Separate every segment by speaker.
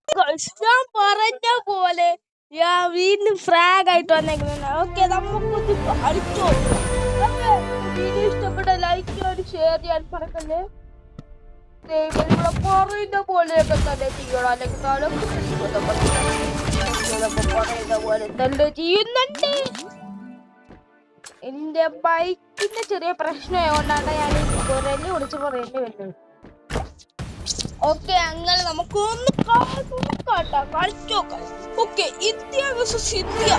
Speaker 1: ഞാൻ പറഞ്ഞ പോലെ ഞാൻ വീണ്ടും ഫ്രാഗ് ആയിട്ട് വന്നേക്കുന്നത്. ഓക്കെ, നമുക്കൊന്ന് കളിച്ചോ. വീഡിയോ ഇഷ്ടപ്പെട്ട ലൈക്ക് ചെയ്യാൻ ഷെയർ ചെയ്യാൻ മറക്കല്ലേ. പറയുന്ന പോലെയൊക്കെ തന്നെ ചെയ്യണം, അല്ലെങ്കിൽ പറയുന്ന പോലെ തന്നെ ചെയ്യുന്നുണ്ട്. എന്റെ ബൈക്കിന്റെ ചെറിയ പ്രശ്നമായതുകൊണ്ടാണ് ഞാൻ കുരല് കുടിച്ച് പറയേണ്ടി വരുന്നത്. ഓക്കെ, അങ്ങനെ നമുക്കൊന്ന് കളിച്ചോക്കാം. Okay, India versus India.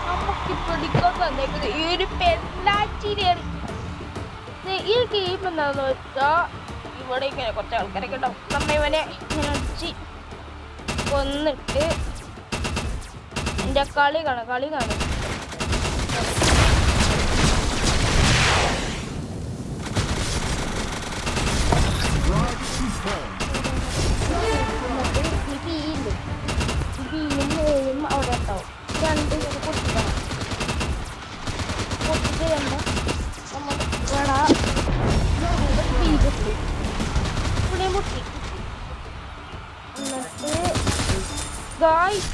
Speaker 1: നമുക്കിപ്പോ എടുക്കാൻ തന്നേക്കുന്നത് ഈ ഒരു പെണ്ണാച്ചിനെയാണ്. ഈ ഗെയിം എന്താന്ന് വെച്ചാ ഇവിടെ ഇങ്ങനെ കുറച്ച് ആൾക്കാരൊക്കെ ഉണ്ടാവും. നമ്മ ഇവനെ ഇങ്ങനെ അടിച്ച് കൊന്നിട്ട് എന്റെ കളി കാണും. അവിടെ ഉണ്ടാവും. രണ്ട് പൊട്ടിക്കണം. പൊട്ടിച്ച് കണ്ട നമ്മൾ ഇവിടെ പൊട്ടി. എന്നിട്ട് ഗായ്സ്,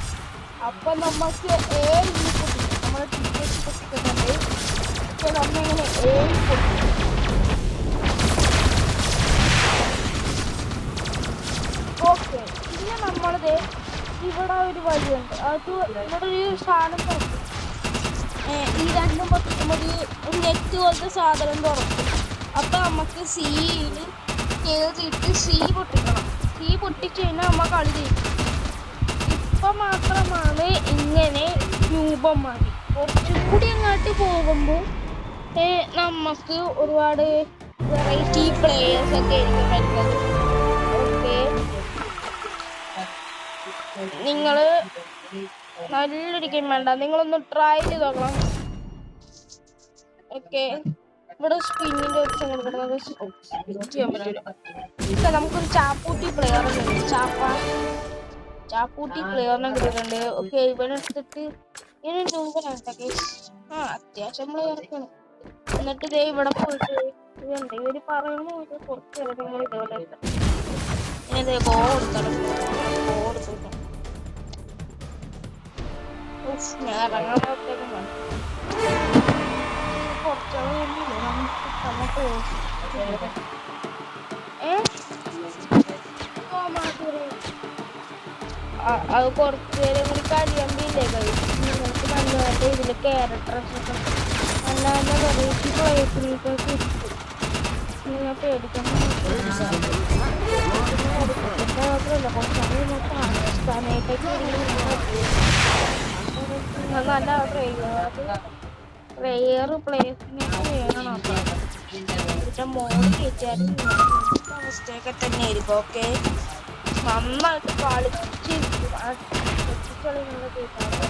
Speaker 1: അപ്പൊ നമുക്ക് നമ്മളെ ടിക്കറ്റ് പൊട്ടിക്കുന്നുണ്ട്. പക്ഷെ നമ്മളിങ്ങനെ പൊട്ടി. ഓക്കെ, പിന്നെ നമ്മളത് ഇവിടെ ഒരു വഴിയുണ്ട്. അത് ഇവിടെ ഒരു സാധനം തുറക്കും. ഈ രണ്ടും പൊട്ടിക്കുമ്പോൾ ഒരു നെറ്റ് പോലത്തെ സാധനം തുറക്കും. അപ്പൊ നമുക്ക് സിയിൽ കയറിയിട്ട് സി പൊട്ടിക്കണം. സി പൊട്ടിച്ചു കഴിഞ്ഞാൽ നമ്മ കളി ജയിക്കും. ഇപ്പൊ മാത്രമാണ് ഇങ്ങനെ രൂപം. കുറച്ചും കൂടി അങ്ങോട്ട് പോകുമ്പോൾ നമുക്ക് ഒരുപാട് വെറൈറ്റി പ്ലേയേഴ്സ് ഒക്കെ ആയിരിക്കും വരുന്നത്. ഓക്കെ, നിങ്ങള് നല്ലൊരു ഗെയിം വേണ്ട, നിങ്ങളൊന്ന് ട്രൈ ചെയ്ത് നോക്കണം. ഓക്കെ, ഇവിടെ സ്പിന്നിന്റെ ഓപ്ഷൻ കൊടുക്കുന്നത് ചെയ്യാൻ പറ്റില്ല. നമുക്കൊരു ചാപ്പൂട്ടി പ്ലെയറിനെ കിട്ടിയിട്ടുണ്ട്. ഓക്കെ, ഇവനെടുത്തിട്ട് ഇനി രൂപനാട്ടൊക്കെ അത്യാവശ്യം നമ്മൾ ഇറക്കണം. എന്നിട്ട് ഇതേ ഇവിടെ പോയിട്ട് ഇതുണ്ട്. ഇവര് പറയുന്ന കുറച്ച് ഇറങ്ങുമ്പോൾ ഇതേപോലെ ഇങ്ങനെ കൊടുക്കണം. ഞാൻ ഇറങ്ങാനത്തേക്കും അത് കുറച്ച് നേരം കൂടി കഴിയുമ്പോഴേ നിങ്ങൾക്ക് നല്ലതായിട്ട് ഇതിൽ ക്യാരക്ടേഴ്സൊക്കെ നല്ല നല്ല വെറൈറ്റി പ്ലേസിനൊക്കെ കിട്ടും. നിങ്ങൾ പേടിക്കണം. മാത്രമല്ല കുറച്ചാണ് പാകിസ്ഥാനായിട്ടൊക്കെ നല്ല റെയർ പ്ലേസിനൊക്കെ വേണം. ഇതിന്റെ മോഡ് കയറ്റാനും അവസ്ഥയൊക്കെ തന്നെ ആയിരിക്കും. ഓക്കെ, നന്നായിട്ട് കളിച്ച് കളി നല്ല കേട്ടാണ്.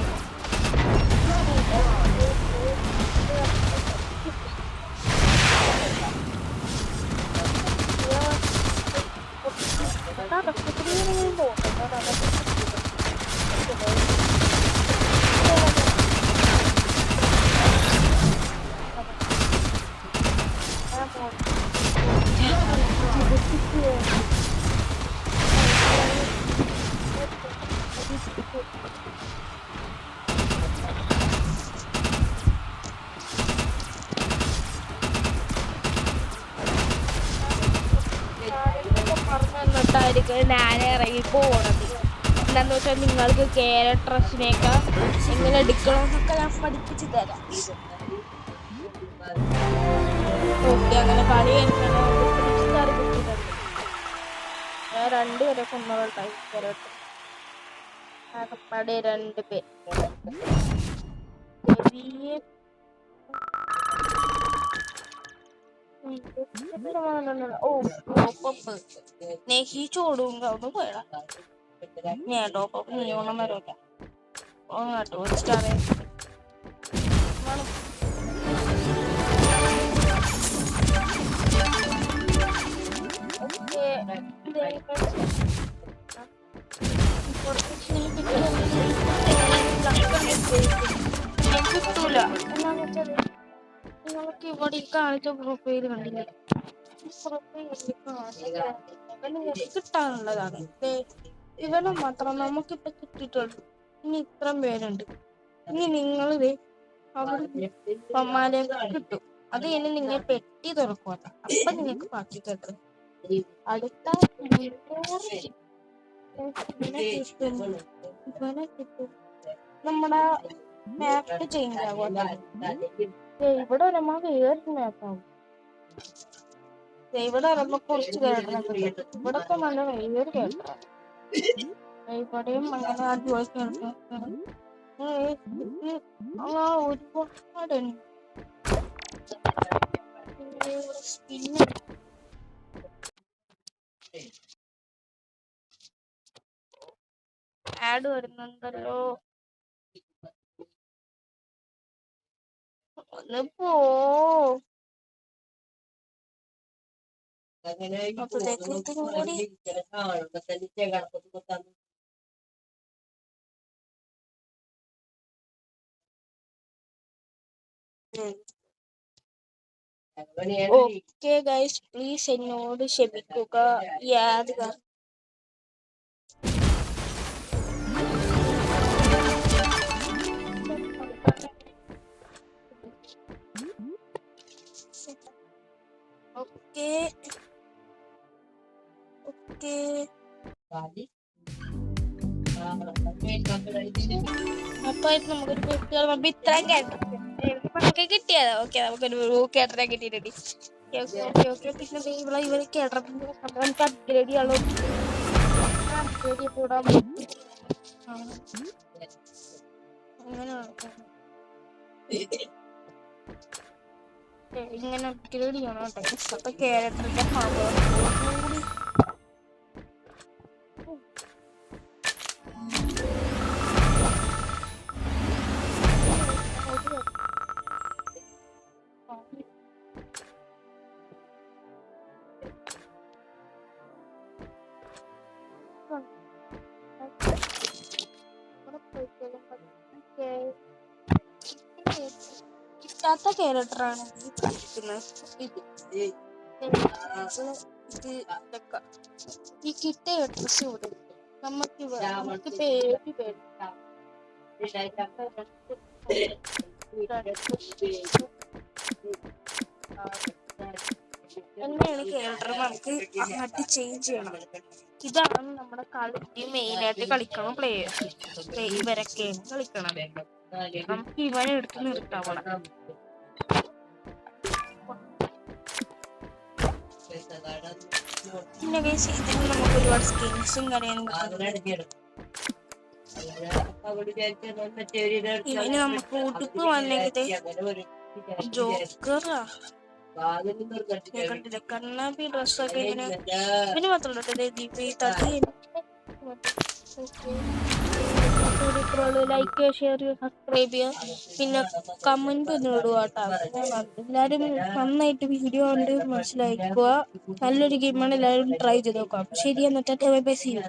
Speaker 1: ഞാൻ ഇറങ്ങി പോകണത് എന്താന്ന് വെച്ചാൽ നിങ്ങൾക്ക് ക്യാരക്ടേഴ്സിനെയൊക്കെ എങ്ങനെ എടുക്കണമെന്നൊക്കെ ഞാൻ പഠിപ്പിച്ചു തരാം. ഓക്കെ, അങ്ങനെ കളി ഞാൻ രണ്ടുപേരെ കൊന്നോളട്ടായി. ആകപ്പാടെ 2 പേര്. നെഹിച്ചോടും അവിടെ പോയടാ. ഞാൻ ടോപ്പ് നീയോണം വരോട്ടെ. ടൂറിസ്റ്റാണ്. കിട്ടൂല. എന്നാന്ന് വെച്ചാൽ നിങ്ങൾക്ക് ഇവിടെ കാണിച്ച പ്രൊഫൈൽ കണ്ടില്ലേ? പ്രൊഫൈൽ കാണില്ല. നിങ്ങൾക്ക് കിട്ടാനുള്ളതാണ്. ഇവനെ മാത്രം നമുക്കിപ്പോ കിട്ടിയിട്ടുള്ളൂ. ഇനി ഇത്രയും പേരുണ്ട്. ഇനി നിങ്ങളിത് അവിടെ പമ്മാലെ കിട്ടും. അത് ഇനി നിങ്ങൾ പെട്ടി തുറക്കുക. അപ്പൊ നിങ്ങൾക്ക് ബാക്കി കിട്ടും. അടുത്ത ഇവനെ കിട്ടും. നമ്മുടെ മാപ്പ് ചേഞ്ച് ആകും. ഇവിടെ വരുമ്പോ വേറൊരു മാപ്പാകും. ഇവിടെ വരുമ്പോ കുറച്ച് കേട്ടനൊക്കെ കിട്ടും. ഇവിടത്തെ നല്ല വേറൊരു കേട്ട. ഇവിടെയും അങ്ങനെ അടിപൊളി കേട്ട. ഒരുപാടുണ്ട്. പിന്നെ ആഡ് വരുന്നുണ്ടല്ലോ. ഒന്ന് പോ. ഓക്കെ ഗൈസ്, പ്ലീസ് എന്നോട് ക്ഷമിക്കുക. യാതൊരു ഓക്കെ ഓക്കെ അപ്പായിട്ട് നമുക്കൊരു ഇത്രയും കേട്ടൊക്കെ കിട്ടിയതാ. ഓക്കെ, നമുക്കൊരു കേട്ടറെ കിട്ടിയിട്ടുണ്ട്. പിന്നെ ഇവര് കേട്ടറിന്റെ നമുക്ക് അപ്ഗ്രേഡ് ചെയ്യാനുള്ള അപ്ഗ്രേഡ് കൂടാൻ അങ്ങനെയാണ്. ഇങ്ങനെ അപ്ഗ്രേഡ് ചെയ്യണം കേട്ടോ. അപ്പൊ കേരളത്തിന്റെ പവർ കൂടി കിട്ടാത്ത ക്യാരക്ടറാണ് ഈ കളിക്കുന്നത്. ഈ കിട്ടിയ ഡ്രസ് ഇവിടെ നമുക്ക് പേര് എങ്ങനെയാണ് ക്യാരക്ടർ നമുക്ക് അങ്ങോട്ട് ചേഞ്ച് ചെയ്യണം. ഇതാണ് നമ്മുടെ കളി മെയിനായിട്ട് കളിക്കണം പ്ലെയർ. ഇവരൊക്കെയാണ് കളിക്കണം. നമുക്ക് ഇവനെ എടുത്ത് നിർത്താവണം. പിന്നെ ഇതിന് നമുക്ക് ഒരുപാട് സ്കിൻസും കാര്യങ്ങളും ഇവന് നമുക്ക് ഉടുപ്പ് വന്നെങ്കിൽ ജോക്കറാ കണ്ടില്ല. കണ്ണാപ്പി ഡ്രസ്സൊക്കെ ഇങ്ങനെ ഇവന് മാത്രമല്ല ലൈക്ക്, ഷെയർ, സബ്സ്ക്രൈബ് ചെയ്യുക. പിന്നെ കമന്റ് ഒന്നും ഇടുക കേട്ടോ. എല്ലാവരും നന്നായിട്ട് വീഡിയോ കണ്ട് മനസ്സിലാക്കുക. നല്ലൊരു ഗെയിമാണ്. എല്ലാവരും ട്രൈ ചെയ്ത് നോക്കാം. ശരി, എന്നിട്ട് ബൈ ബൈ, സീ യു.